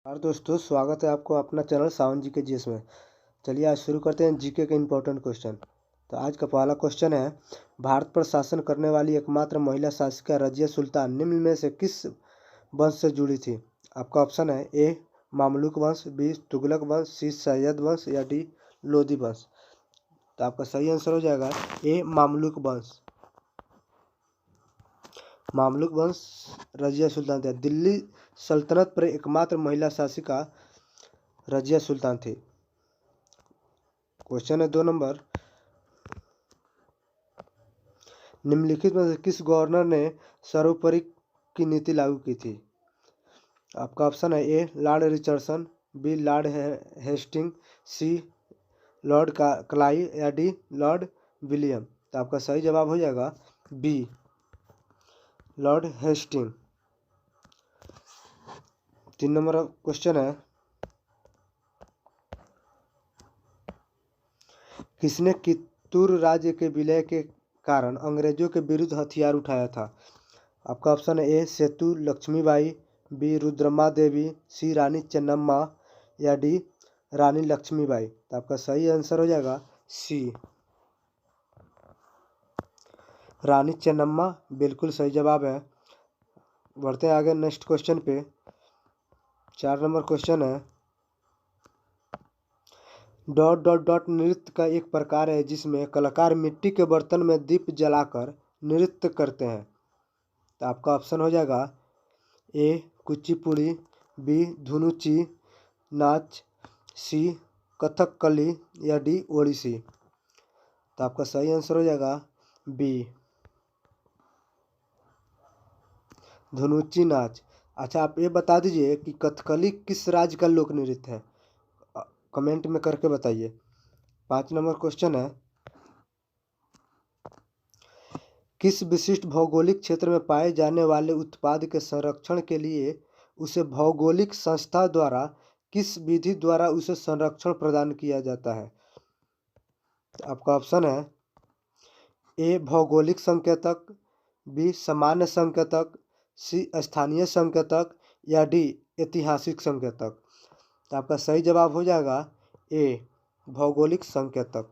और दोस्तों, स्वागत है आपको अपना चैनल सावन जी के जीएस में। चलिए आज शुरू करते हैं जीके के इम्पोर्टेंट क्वेश्चन। तो आज का पहला क्वेश्चन है, भारत पर शासन करने वाली एकमात्र महिला शासिका रजिया सुल्तान निम्न में से किस वंश से जुड़ी थी? आपका ऑप्शन है ए मामलुक वंश, बी तुगलक वंश, सी सैयद वंश या डी लोदी वंश। तो आपका सही आंसर हो जाएगा ए मामलुक वंश। मामलुक वंश रजिया सुल्तान थे। दिल्ली सल्तनत पर एकमात्र महिला शासिका रजिया सुल्तान थी। क्वेश्चन है 2 नंबर, निम्नलिखित में से किस गवर्नर ने सर्वोपरि की नीति लागू की थी? आपका ऑप्शन है A Lord Richardson, B Lord Hasting, C Lord Clive या डी लॉर्ड विलियम। तो आपका सही जवाब हो जाएगा B Lord Hasting. 3 number question है, किसने कित्तूर राज्य के विलय के कारण अंग्रेजों के विरुद्ध हथियार उठाया था? आपका ऑप्शन है ए सेतु लक्ष्मीबाई, बी रुद्रमा देवी, सी रानी चेन्नम्मा या डी रानी लक्ष्मीबाई। तो आपका सही आंसर हो जाएगा सी रानी चेन्नम्मा, बिल्कुल सही जवाब है। बढ़ते हैं आगे नेक्स्ट क्वेश्चन पे। 4 नंबर क्वेश्चन है, डॉट डॉट डॉट नृत्य का एक प्रकार है जिसमें कलाकार मिट्टी के बर्तन में दीप जलाकर नृत्य करते हैं। तो आपका ऑप्शन हो जाएगा ए कुचिपुड़ी, बी धुनुची नाच, सी कथकली या डी ओडिसी। तो आपका सही आंसर हो जाएगा बी धुनुची नाच। अच्छा, आप ये बता दीजिए कि कथकली किस राज्य का लोक नृत्य है? कमेंट में करके बताइए। 5 नंबर क्वेश्चन है, किस विशिष्ट भौगोलिक क्षेत्र में पाए जाने वाले उत्पाद के संरक्षण के लिए उसे भौगोलिक संस्था द्वारा किस विधि द्वारा उसे संरक्षण प्रदान किया जाता है? आपका ऑप्शन है ए भौगोलिक संकेतक, बी सामान्य संकेतक, सी स्थानीय संकेतक या डी ऐतिहासिक संकेतक। तो आपका सही जवाब हो जाएगा ए भौगोलिक संकेतक।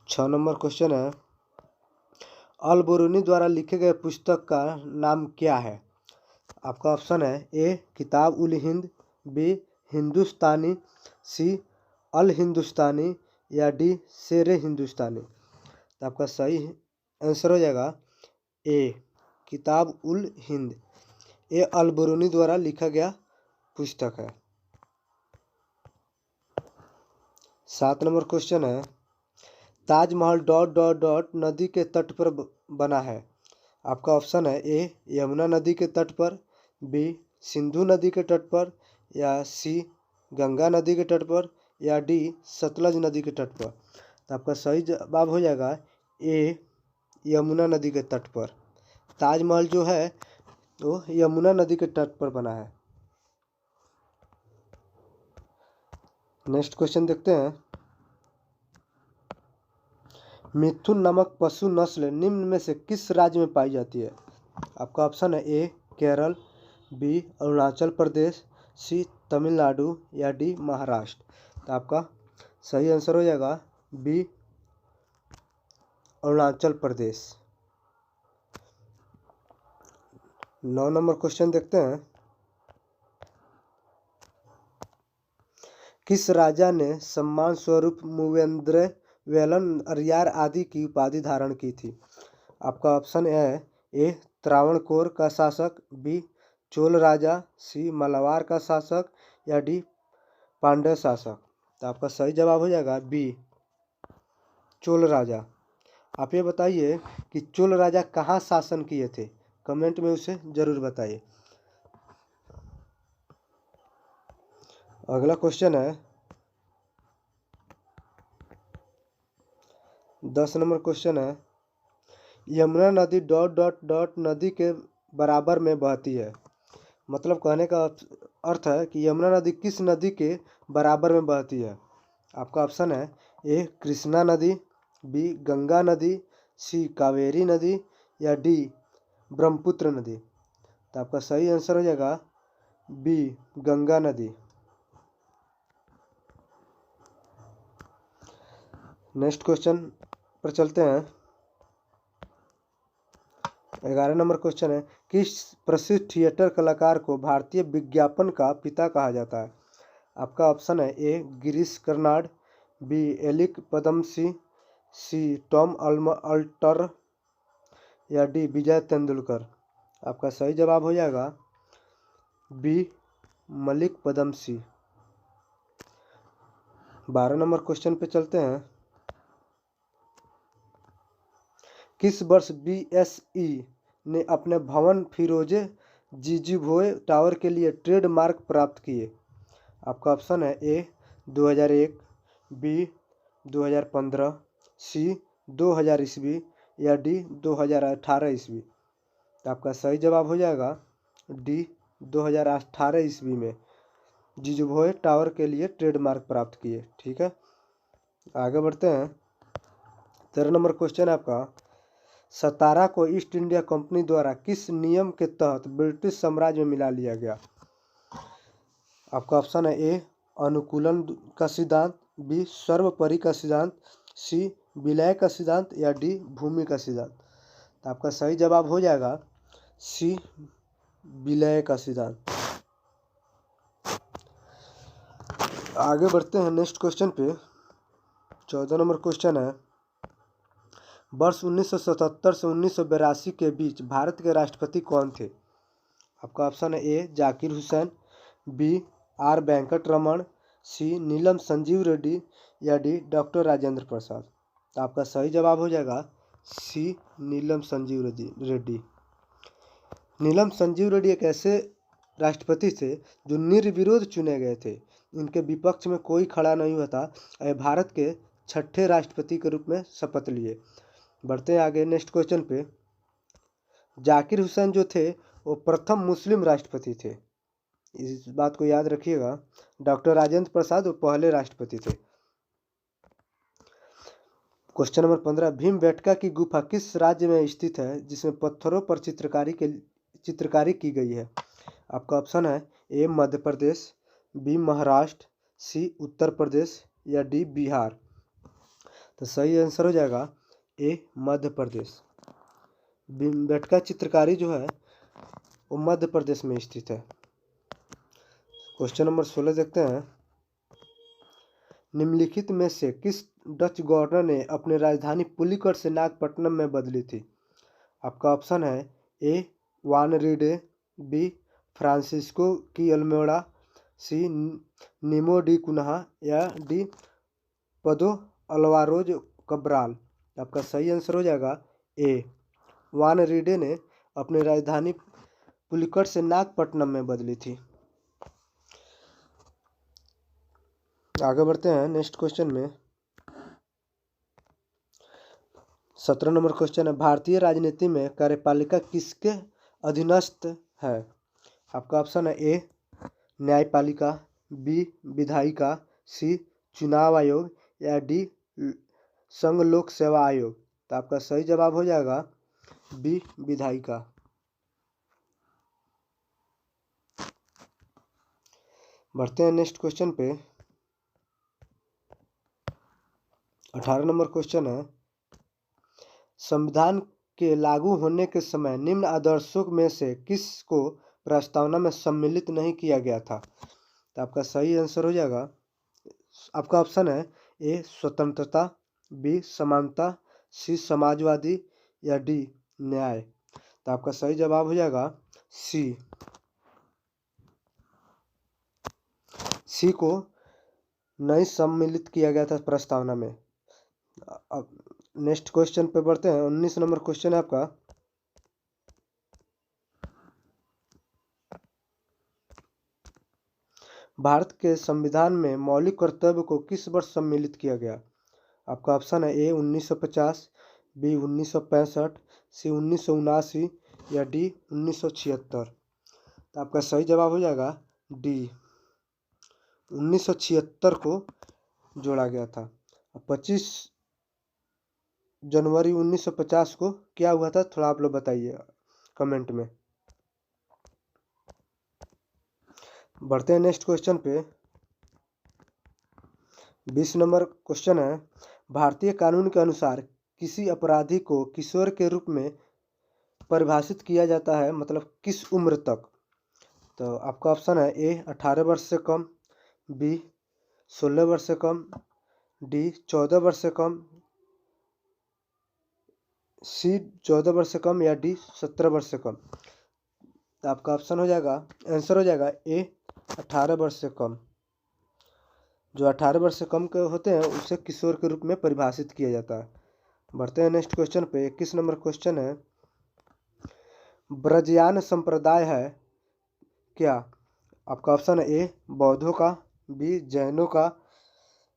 6 नंबर क्वेश्चन है, अल बरूनी द्वारा लिखे गए पुस्तक का नाम क्या है? आपका ऑप्शन है ए किताब उल हिंद, बी हिंदुस्तानी, सी अल हिंदुस्तानी या डी शेरे हिंदुस्तानी। तो आपका सही आंसर हो जाएगा ए किताब उल हिंद। ये अल बरूनी द्वारा लिखा गया पुस्तक है। 7 नंबर क्वेश्चन है, ताजमहल डॉट डॉट डॉट नदी के तट पर बना है। आपका ऑप्शन है ए यमुना नदी के तट पर, बी सिंधु नदी के तट पर या सी गंगा नदी के तट पर या डी सतलज नदी के तट पर। तो आपका सही जवाब हो जाएगा ए यमुना नदी के तट पर। ताजमहल जो है वो यमुना नदी के तट पर बना है। नेक्स्ट क्वेश्चन देखते हैं, मिथुन नामक पशु नस्ल निम्न में से किस राज्य में पाई जाती है? आपका ऑप्शन है ए केरल, बी अरुणाचल प्रदेश, सी तमिलनाडु या डी महाराष्ट्र। तो आपका सही आंसर हो जाएगा B Arunachal Pradesh. 9 number question देखते हैं, किस राजा ने सम्मान स्वरूप मूवेंद्र वेलन अरियार आदि की उपाधि धारण की थी? आपका ऑप्शन है ए त्रावणकोर का शासक, बी चोल राजा, सी मलाबार का शासक या डी पांड्य शासक। तो आपका सही जवाब हो जाएगा बी चोल राजा। आप ये बताइए कि चोल राजा कहाँ शासन किए थे? कमेंट में उसे जरूर बताइए। अगला क्वेश्चन है 10 नंबर क्वेश्चन है, यमुना नदी डॉट डॉट डॉट नदी के बराबर में बहती है। मतलब कहने का अर्थ है कि यमुना नदी किस नदी के बराबर में बहती है? आपका ऑप्शन है ए कृष्णा नदी, बी गंगा नदी, सी कावेरी नदी या डी ब्रह्मपुत्र नदी। तो आपका सही आंसर हो जाएगा बी, गंगा नदी। नेक्स्ट क्वेश्चन पर चलते हैं। 11 नंबर क्वेश्चन है, किस प्रसिद्ध थिएटर कलाकार को भारतीय विज्ञापन का पिता कहा जाता है? आपका ऑप्शन है A, Girish Karnad, B, Alyque Padamsee, C, Tom Alter, या डी, विजय तेंदुलकर। आपका सही जवाब हो जाएगा B, Malik Padamsee. 12 number question पे चलते हैं। किस वर्ष बीएसई ने अपने भवन फिरोजे जीजीभोई टावर के लिए ट्रेडमार्क प्राप्त किए? आपका ऑप्शन है ए, 2001, बी, 2015, सी, 2000 ईस्वी, या डी, 2018 ईस्वी। तो आपका सही जवाब हो जाएगा डी, 2018 ईस्वी में जीजीभोई टावर के लिए ट्रेडमार्क प्राप्त किए। ठीक है, आगे बढ़ते हैं। 13 नंबर क्वेश्चन है आपका, सतारा को ईस्ट इंडिया कंपनी द्वारा किस नियम के तहत ब्रिटिश साम्राज्य में मिला लिया गया? आपका ऑप्शन है ए, अनुकूलन का सिद्धांत, बी, सर्वोपरि का सिद्धांत, सी, विलय का सिद्धांत, या डी, भूमि का सिद्धांत। तो आपका सही जवाब हो जाएगा सी, विलय का सिद्धांत। आगे बढ़ते हैं नेक्स्ट क्वेश्चन पे। 14 नंबर क्वेश्चन है, वर्ष 1977 से 1982 के बीच भारत के राष्ट्रपति कौन थे? आपका ऑप्शन है ए, जाकिर हुसैन, बी, आर वेंकट रमन, सी, नीलम संजीव रेड्डी, या डी, डॉक्टर राजेंद्र प्रसाद। तो आपका सही जवाब हो जाएगा सी, नीलम संजीव रेड्डी। नीलम संजीव रेड्डी एक ऐसे राष्ट्रपति थे जो निर्विरोध चुने गए थे। इनके विपक्ष में कोई खड़ा नहीं हुआ था। भारत के 6ठे राष्ट्रपति के रूप में शपथ लिए। बढ़ते हैं आगे नेक्स्ट क्वेश्चन पे। जाकिर हुसैन जो थे वो प्रथम मुस्लिम राष्ट्रपति थे, इस बात को याद रखिएगा। डॉक्टर राजेंद्र प्रसाद वो पहले राष्ट्रपति थे। क्वेश्चन नंबर 15, भीमबेटका की गुफा किस राज्य में स्थित है जिसमें पत्थरों पर चित्रकारी की गई है? आपका ऑप्शन है ए, मध्य प्रदेश, बी, महाराष्ट्र, सी, उत्तर प्रदेश, या डी, बिहार। तो सही आंसर हो जाएगा ए, मध्य प्रदेश। भीमबेटका चित्रकारी जो है वो मध्य प्रदेश में स्थित है। क्वेश्चन नंबर 16 देखते हैं। निम्नलिखित में से किस डच गवर्नर ने अपनी राजधानी पुलिकट से नागपट्टनम में बदली थी? आपका ऑप्शन है ए, वान रीडे, बी, फ्रांसिस्को की अल्मोड़ा, सी, नीमो डी कुन्हा, या डी, पदो अल्वारोज कब्राल। आपका सही आंसर हो जाएगा ए, वान रीडे ने अपनी राजधानी पुलिकट से नागपट्टनम में बदली थी। आगे बढ़ते हैं नेक्स्ट क्वेश्चन में। 17 नंबर क्वेश्चन है, भारतीय राजनीति में कार्यपालिका किसके अधीनस्थ है? आपका ऑप्शन है ए, न्यायपालिका, बी, विधायिका, सी, चुनाव आयोग, या डी, संघ लोक सेवा आयोग। तो आपका सही जवाब हो जाएगा बी, विधायिका। बढ़ते हैं नेक्स्ट क्वेश्चन पे। 18 नंबर क्वेश्चन है, संविधान के लागू होने के समय निम्न आदर्शों में से किस को प्रस्तावना में सम्मिलित नहीं किया गया था? तो आपका सही आंसर हो जाएगा, आपका ऑप्शन है ए, स्वतंत्रता, बी, समानता, सी, समाजवादी, या डी, न्याय। तो आपका सही जवाब हो जाएगा सी को नहीं सम्मिलित किया गया था प्रस्तावना में। अब नेक्स्ट क्वेश्चन पे बढ़ते हैं। 19 नंबर क्वेश्चन है आपका, भारत के संविधान में मौलिक कर्तव्य को किस वर्ष सम्मिलित किया गया? आपका ऑप्शन है ए, 1950, बी, 1965, सी, 1979, या डी, 1976। तो आपका सही जवाब हो जाएगा डी, 1976 को जोड़ा गया था। 25 जनवरी 1950 को क्या हुआ था, थोड़ा आप लोग बताइए। कमेंट में। बढ़ते हैं नेक्स्ट क्वेश्चन पे। 20 नंबर क्वेश्चन है, भारतीय कानून के अनुसार किसी अपराधी को किशोर के रूप में परिभाषित किया जाता है, मतलब किस उम्र तक? तो आपका ऑप्शन है ए 18 वर्ष से कम, बी 16 वर्ष से कम, डी 14 वर्ष से कम, सी 14 वर्ष से कम, या डी 17 वर्ष से कम। तो आपका ऑप्शन हो जाएगा, आंसर हो जाएगा ए 18 वर्ष से कम। जो 18 वर्ष से कम के होते हैं उसे किशोर के रूप में परिभाषित किया जाता है। बढ़ते हैं नेक्स्ट क्वेश्चन पे। 21 नंबर क्वेश्चन है, ब्रजयान संप्रदाय है क्या? आपका ऑप्शन है ए बौद्धों का, बी जैनों का,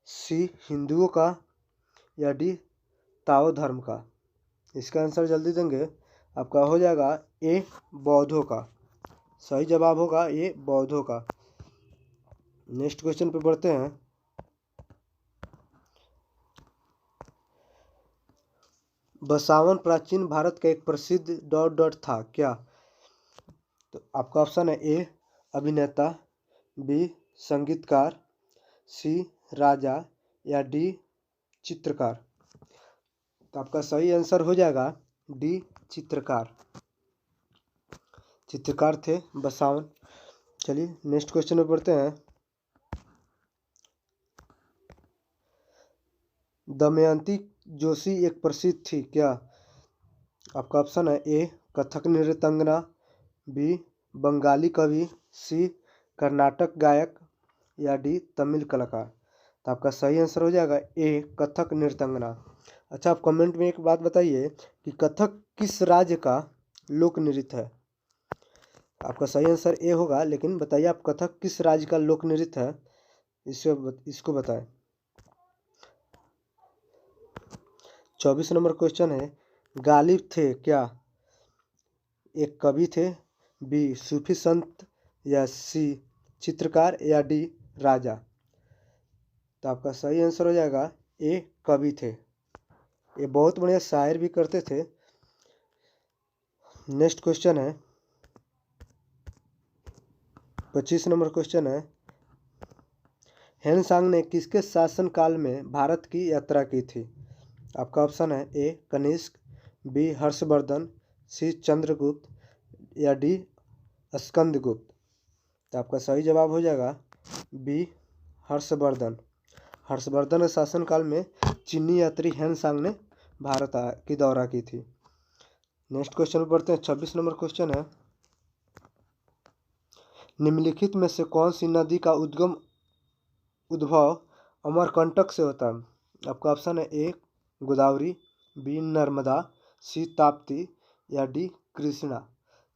सी हिंदुओं का, या डी ताओ धर्म का। इसका आंसर जल्दी देंगे। आपका हो जाएगा ए बौद्धों का। सही जवाब होगा ए बौद्धों का। नेक्स्ट क्वेश्चन पे बढ़ते हैं। बसावन प्राचीन भारत का एक प्रसिद्ध डॉट डॉट था क्या? तो आपका ऑप्शन है ए अभिनेता, बी संगीतकार, सी राजा, या डी चित्रकार। तो आपका सही आंसर हो जाएगा डी चित्रकार। चित्रकार थे बसावन। चलिए नेक्स्ट क्वेश्चन में बढ़ते हैं। दमयंती जोशी एक प्रसिद्ध थी क्या? आपका ऑप्शन है ए कथक नृत्यंगना, बी बंगाली कवि, सी कर्नाटक गायक, या डी तमिल कलाकार। तो आपका सही आंसर हो जाएगा ए कथक नृत्यंगना। अच्छा, आप कमेंट में एक बात बताइए कि कथक किस राज्य का लोक नृत्य है? आपका सही आंसर ए होगा, लेकिन बताइए आप कथक किस राज्य का लोक नृत्य है, इसको बताएं। 24 नंबर क्वेश्चन है, गालिब थे क्या? एक कवि थे, बी सूफी संत, या सी चित्रकार, या डी राजा। तो आपका सही आंसर हो जाएगा ए कवि थे। ये बहुत बढ़िया शायर भी करते थे। नेक्स्ट क्वेश्चन है 25 नंबर क्वेश्चन है, हेनसांग ने किसके शासनकाल में भारत की यात्रा की थी? आपका ऑप्शन है ए कनिष्क, बी हर्षवर्धन, सी चंद्रगुप्त, या डी स्कंदगुप्त। तो आपका सही जवाब हो जाएगा बी हर्षवर्धन। हर्षवर्धन के शासनकाल में चीनी यात्री हेनसांग ने भारत की दौरा की थी। नेक्स्ट क्वेश्चन पर पढ़ते हैं। 26 नंबर क्वेश्चन है, निम्नलिखित में से कौन सी नदी का उद्भव अमरकंटक से होता है? आपका ऑप्शन है ए गोदावरी, बी नर्मदा, सी ताप्ती, या डी कृष्णा।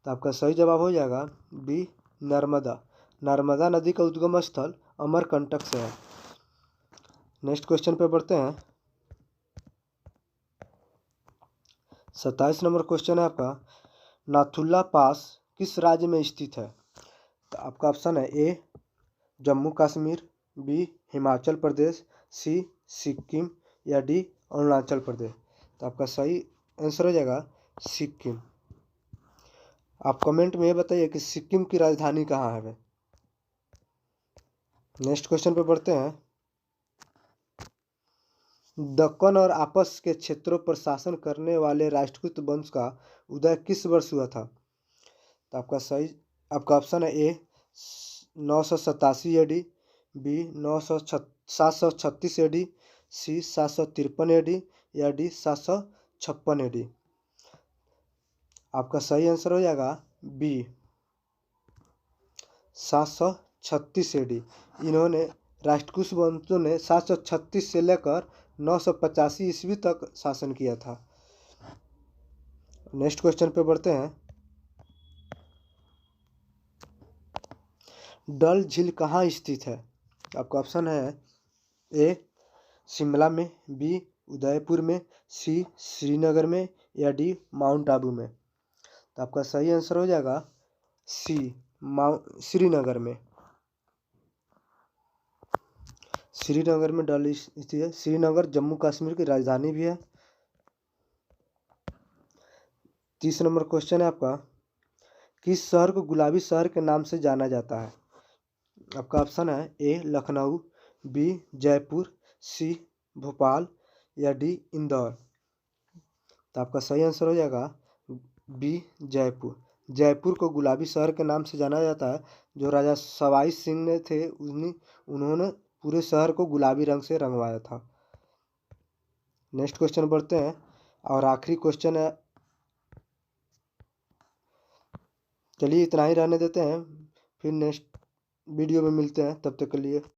तो आपका सही जवाब हो जाएगा बी नर्मदा। नर्मदा नदी का उद्गम स्थल अमरकंटक से है। नेक्स्ट क्वेश्चन पे बढ़ते हैं। 27 नंबर क्वेश्चन है आपका, नाथुला पास किस राज्य में स्थित है? तो आपका ऑप्शन है ए जम्मू कश्मीर, बी हिमाचल प्रदेश, सी सिक्किम, या डी अरुणाचल प्रदेश। तो आपका सही आंसर हो जाएगा सिक्किम। आप कमेंट में ये बताइए कि सिक्किम की राजधानी कहाँ है। नेक्स्ट क्वेश्चन पे बढ़ते हैं। दक्कन और आपस के क्षेत्रों पर शासन करने वाले राष्ट्रकूट वंश का उदय किस वर्ष हुआ था? तो आपका ऑप्शन है ए 987 AD, बी 736 AD, सी 753 AD, या डी 756 AD। आपका सही आंसर हो जाएगा बी 736 AD। इन्होंने राष्ट्रकूट वंशों ने 736 से लेकर 985 ईस्वी तक शासन किया था। नेक्स्ट क्वेश्चन पे बढ़ते हैं। डल झील कहाँ स्थित है? आपका ऑप्शन है ए शिमला में, बी उदयपुर में, सी श्रीनगर में, या डी माउंट आबू में। तो आपका सही आंसर हो जाएगा सी श्रीनगर में। श्रीनगर में डल स्थित है। श्रीनगर जम्मू कश्मीर की राजधानी भी है। 30 नंबर क्वेश्चन है आपका, किस शहर को गुलाबी शहर के नाम से जाना जाता है? आपका ऑप्शन है ए लखनऊ, बी जयपुर, सी भोपाल या डी इंदौर। तो आपका सही आंसर हो जाएगा बी जयपुर। जयपुर को गुलाबी शहर के नाम से जाना जाता है। जो राजा सवाई सिंह ने थे उन्होंने पूरे शहर को गुलाबी रंग से रंगवाया था। नेक्स्ट क्वेश्चन बढ़ते हैं और आखिरी क्वेश्चन है। चलिए इतना ही रहने देते हैं, फिर नेक्स्ट वीडियो में मिलते हैं, तब तक के लिए।